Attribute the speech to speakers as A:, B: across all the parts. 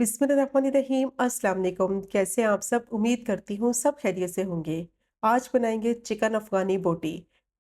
A: बिस्मिल्लाहिर्रहमानिर्रहीम। अस्सलाम वालेकुम। कैसे हैं आप सब? उम्मीद करती हूँ सब खैरियत से होंगे। आज बनाएंगे चिकन अफ़गानी बोटी।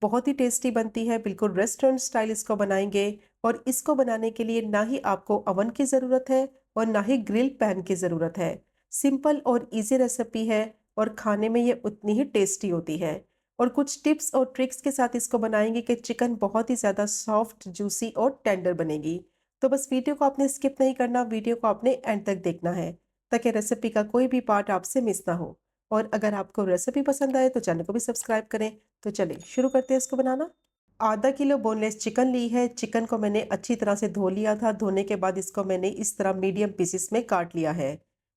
A: बहुत ही टेस्टी बनती है, बिल्कुल रेस्टोरेंट स्टाइल इसको बनाएंगे। और इसको बनाने के लिए ना ही आपको अवन की ज़रूरत है और ना ही ग्रिल पैन की ज़रूरत है। सिंपल और इजी रेसिपी है और खाने में ये उतनी ही टेस्टी होती है। और कुछ टिप्स और ट्रिक्स के साथ इसको बनाएंगे कि चिकन बहुत ही ज़्यादा सॉफ्ट, जूसी और टेंडर बनेगी। तो बस वीडियो को आपने स्किप नहीं करना, वीडियो को आपने एंड तक देखना है ताकि रेसिपी का कोई भी पार्ट आपसे मिस ना हो। और अगर आपको रेसिपी पसंद आए तो चैनल को भी सब्सक्राइब करें। तो चलिए शुरू करते हैं इसको बनाना। आधा किलो बोनलेस चिकन ली है। चिकन को मैंने अच्छी तरह से धो लिया था। धोने के बाद इसको मैंने इस तरह मीडियम पीसेस में काट लिया है।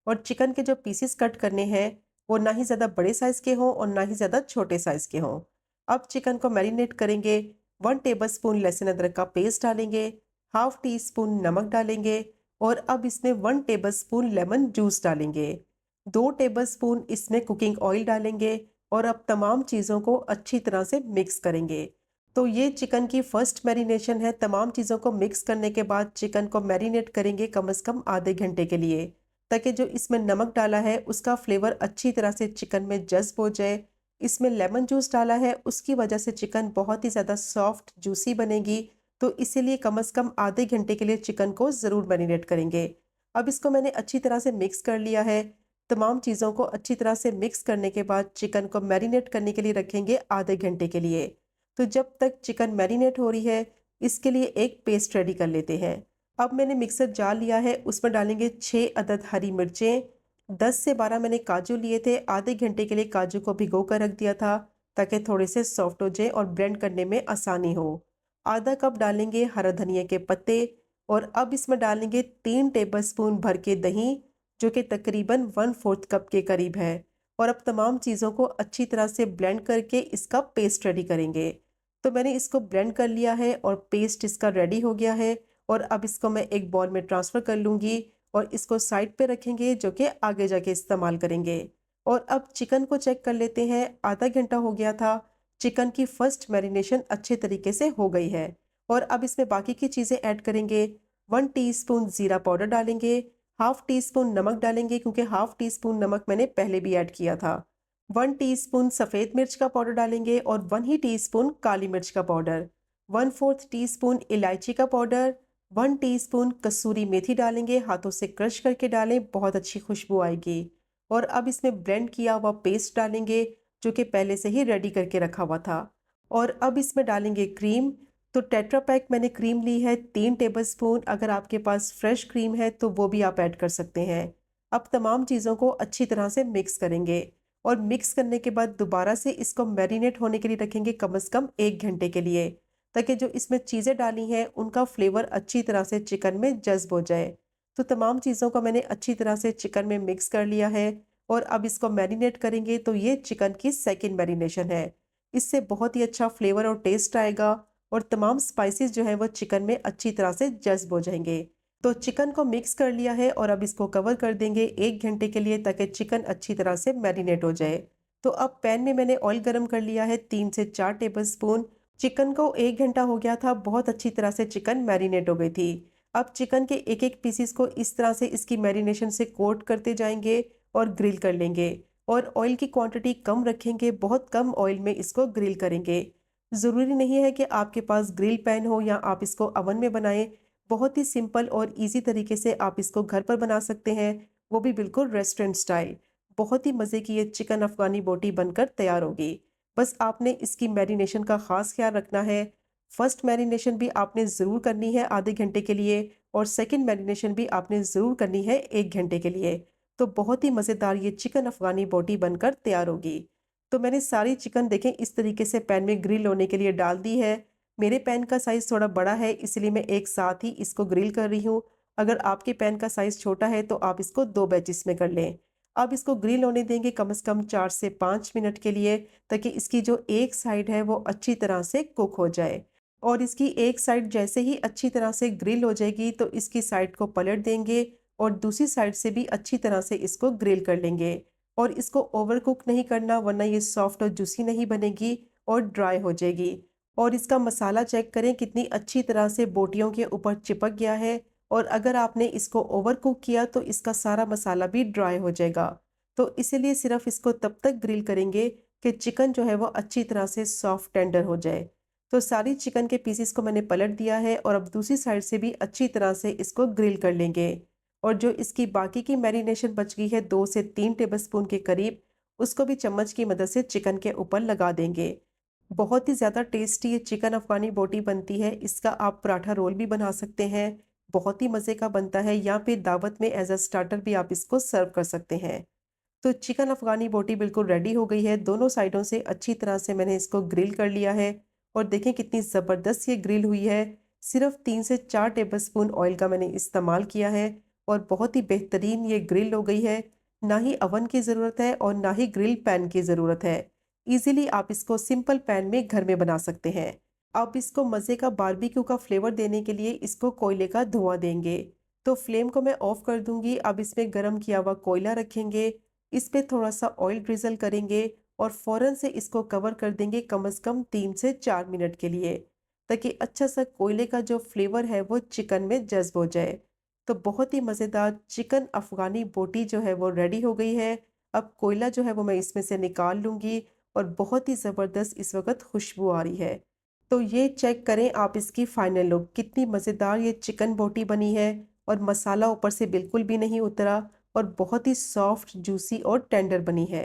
A: और चिकन के जो पीसेस कट करने हैं वो ना ही ज़्यादा बड़े साइज़ के हों और ना ही ज़्यादा छोटे साइज़ के हों। अब चिकन को मैरिनेट करेंगे। 1 टेबल स्पून लहसुन अदरक का पेस्ट डालेंगे। हाफ टी स्पून नमक डालेंगे। और अब इसमें 1 टेबल स्पून लेमन जूस डालेंगे। 2 टेबल स्पून इसमें कुकिंग ऑयल डालेंगे। और अब तमाम चीज़ों को अच्छी तरह से मिक्स करेंगे। तो ये चिकन की फर्स्ट मैरिनेशन है। तमाम चीज़ों को मिक्स करने के बाद चिकन को मैरिनेट करेंगे कम से कम आधे घंटे के लिए, ताकि जो इसमें नमक डाला है उसका फ्लेवर अच्छी तरह से चिकन में जज्ब हो जाए। इसमें लेमन जूस डाला है, उसकी वजह से चिकन बहुत ही ज़्यादा सॉफ्ट जूसी बनेगी। तो इसीलिए कम से कम आधे घंटे के लिए चिकन को ज़रूर मैरिनेट करेंगे। अब इसको मैंने अच्छी तरह से मिक्स कर लिया है। तमाम चीज़ों को अच्छी तरह से मिक्स करने के बाद चिकन को मैरिनेट करने के लिए रखेंगे आधे घंटे के लिए। तो जब तक चिकन मैरिनेट हो रही है, इसके लिए एक पेस्ट रेडी कर लेते हैं। अब मैंने मिक्सर जार लिया है, उसमें डालेंगे 6 अदद हरी मिर्चें। 10 से 12 मैंने काजू लिए थे। आधे घंटे के लिए काजू को भिगो कर रख दिया था ताकि थोड़े से सॉफ्ट हो जाए और ब्लेंड करने में आसानी हो। आधा कप डालेंगे हरा धनिया के पत्ते। और अब इसमें डालेंगे 3 टेबल स्पून भर के दही, जो कि तकरीबन 1/4 कप के करीब है। और अब तमाम चीज़ों को अच्छी तरह से ब्लेंड करके इसका पेस्ट रेडी करेंगे। तो मैंने इसको ब्लेंड कर लिया है और पेस्ट इसका रेडी हो गया है। और अब इसको मैं एक बॉल में ट्रांसफ़र कर लूँगी और इसको साइड पे रखेंगे, जो कि आगे जाके इस्तेमाल करेंगे। और अब चिकन को चेक कर लेते हैं। आधा घंटा हो गया था। चिकन की फर्स्ट मैरिनेशन अच्छे तरीके से हो गई है। और अब इसमें बाकी की चीज़ें ऐड करेंगे। 1 टीस्पून ज़ीरा पाउडर डालेंगे। हाफ टी स्पून नमक डालेंगे, क्योंकि हाफ टी स्पून नमक मैंने पहले भी ऐड किया था। 1 टीस्पून सफ़ेद मिर्च का पाउडर डालेंगे और 1 ही टीस्पून काली मिर्च का पाउडर। 1/4 टीस्पून इलायची का पाउडर। 1 टीस्पून कसूरी मेथी डालेंगे, हाथों से क्रश करके डालें, बहुत अच्छी खुशबू आएगी। और अब इसमें ब्लेंड किया हुआ पेस्ट डालेंगे, जो कि पहले से ही रेडी करके रखा हुआ था। और अब इसमें डालेंगे क्रीम। तो टेट्रा पैक मैंने क्रीम ली है 3 टेबल स्पून। अगर आपके पास फ्रेश क्रीम है तो वो भी आप ऐड कर सकते हैं। अब तमाम चीज़ों को अच्छी तरह से मिक्स करेंगे। और मिक्स करने के बाद दोबारा से इसको मैरिनेट होने के लिए रखेंगे कम से कम 1 घंटे के लिए, ताकि जो इसमें चीज़ें डाली हैं उनका फ्लेवर अच्छी तरह से चिकन में जज्ब हो जाए। तो तमाम चीज़ों को मैंने अच्छी तरह से चिकन में मिक्स कर लिया है। और अब इसको मैरिनेट करेंगे। तो ये चिकन की सेकंड मैरिनेशन है। इससे बहुत ही अच्छा फ्लेवर और टेस्ट आएगा और तमाम स्पाइसेस जो है वो चिकन में अच्छी तरह से जज्ब हो जाएंगे। तो चिकन को मिक्स कर लिया है और अब इसको कवर कर देंगे 1 घंटे के लिए, ताकि चिकन अच्छी तरह से मैरिनेट हो जाए। तो अब पैन में मैंने ऑयल गरम कर लिया है 3 से 4 टेबल स्पून। चिकन को 1 घंटा हो गया था, बहुत अच्छी तरह से चिकन मैरिनेट हो गई थी। अब चिकन के एक एक पीसीस को इस तरह से इसकी मैरिनेशन से कोट करते जाएंगे और ग्रिल कर लेंगे। और ऑयल की क्वांटिटी कम रखेंगे, बहुत कम ऑयल में इसको ग्रिल करेंगे। ज़रूरी नहीं है कि आपके पास ग्रिल पैन हो या आप इसको अवन में बनाएं। बहुत ही सिंपल और इजी तरीके से आप इसको घर पर बना सकते हैं, वो भी बिल्कुल रेस्टोरेंट स्टाइल। बहुत ही मज़े की ये चिकन अफ़गानी बोटी बनकर तैयार होगी। बस आपने इसकी मैरिनेशन का ख़ास ख्याल रखना है। फर्स्ट मैरिनेशन भी आपने ज़रूर करनी है आधे घंटे के लिए और सेकंड मैरिनेशन भी आपने ज़रूर करनी है 1 घंटे के लिए। तो बहुत ही मज़ेदार ये चिकन अफ़गानी बोटी बनकर तैयार होगी। तो मैंने सारी चिकन देखें इस तरीके से पैन में ग्रिल होने के लिए डाल दी है। मेरे पैन का साइज़ थोड़ा बड़ा है, इसलिए मैं एक साथ ही इसको ग्रिल कर रही हूँ। अगर आपके पैन का साइज़ छोटा है तो आप इसको 2 बैचेस में कर लें। अब इसको ग्रिल होने देंगे कम से कम 4 से 5 मिनट के लिए, ताकि इसकी जो एक साइड है वो अच्छी तरह से कुक हो जाए। और इसकी एक साइड जैसे ही अच्छी तरह से ग्रिल हो जाएगी तो इसकी साइड को पलट देंगे और दूसरी साइड से भी अच्छी तरह से इसको ग्रिल कर लेंगे। और इसको ओवर कुक नहीं करना, वरना ये सॉफ्ट और जूसी नहीं बनेगी और ड्राई हो जाएगी। और इसका मसाला चेक करें कितनी अच्छी तरह से बोटियों के ऊपर चिपक गया है और अगर आपने इसको ओवर कुक किया तो इसका सारा मसाला भी ड्राई हो जाएगा। तो इसीलिए सिर्फ इसको तब तक ग्रिल करेंगे कि चिकन जो है वो अच्छी तरह से सॉफ्ट टेंडर हो जाए। तो सारी चिकन के पीसेस को मैंने पलट दिया है और अब दूसरी साइड से भी अच्छी तरह से इसको ग्रिल कर लेंगे। और जो इसकी बाकी की मैरिनेशन बच गई है 2 से 3 टेबलस्पून के करीब, उसको भी चम्मच की मदद से चिकन के ऊपर लगा देंगे। बहुत ही ज़्यादा टेस्टी ये चिकन अफ़गानी बोटी बनती है। इसका आप पराठा रोल भी बना सकते हैं, बहुत ही मज़े का बनता है, या फिर दावत में एज़ अ स्टार्टर भी आप इसको सर्व कर सकते हैं। तो चिकन अफ़गानी बोटी बिल्कुल रेडी हो गई है। दोनों साइडों से अच्छी तरह से मैंने इसको ग्रिल कर लिया है और देखें कितनी ज़बरदस्त ये ग्रिल हुई है। सिर्फ 3 से 4 टेबलस्पून ऑयल का मैंने इस्तेमाल किया है और बहुत ही बेहतरीन ये ग्रिल हो गई है। ना ही अवन की ज़रूरत है और ना ही ग्रिल पैन की ज़रूरत है। ईज़िली आप इसको सिंपल पैन में घर में बना सकते हैं। अब इसको मज़े का बारबेक्यू का फ्लेवर देने के लिए इसको कोयले का धुआं देंगे। तो फ्लेम को मैं ऑफ कर दूंगी। अब इसमें गरम किया हुआ कोयला रखेंगे, इस पे थोड़ा-सा ऑयल ड्रिज़ल करेंगे और फ़ौरन से इसको कवर कर देंगे कम से कम 3 से 4 मिनट के लिए, ताकि अच्छा-सा कोयले का जो फ्लेवर है वो चिकन में जज़्ब हो जाए। तो बहुत ही मज़ेदार चिकन अफ़गानी बोटी जो है वो रेडी हो गई है। अब कोयला जो है वो मैं इसमें से निकाल लूँगी और बहुत ही ज़बरदस्त इस वक़्त खुशबू आ रही है। तो ये चेक करें आप इसकी फाइनल लुक, कितनी मज़ेदार ये चिकन बोटी बनी है और मसाला ऊपर से बिल्कुल भी नहीं उतरा और बहुत ही सॉफ्ट, जूसी और टेंडर बनी है।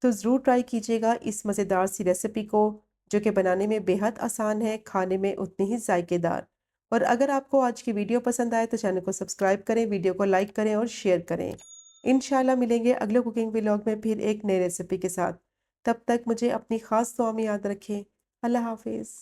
A: तो ज़रूर ट्राई कीजिएगा इस मज़ेदार सी रेसिपी को, जो कि बनाने में बेहद आसान है, खाने में उतनी ही ज़ायकेदार। और अगर आपको आज की वीडियो पसंद आए तो चैनल को सब्सक्राइब करें, वीडियो को लाइक करें और शेयर करें। इंशाल्लाह मिलेंगे अगले कुकिंग व्लॉग में फिर एक नई रेसिपी के साथ। तब तक मुझे अपनी ख़ास दुआ में याद रखें। अल्लाह हाफ़िज़।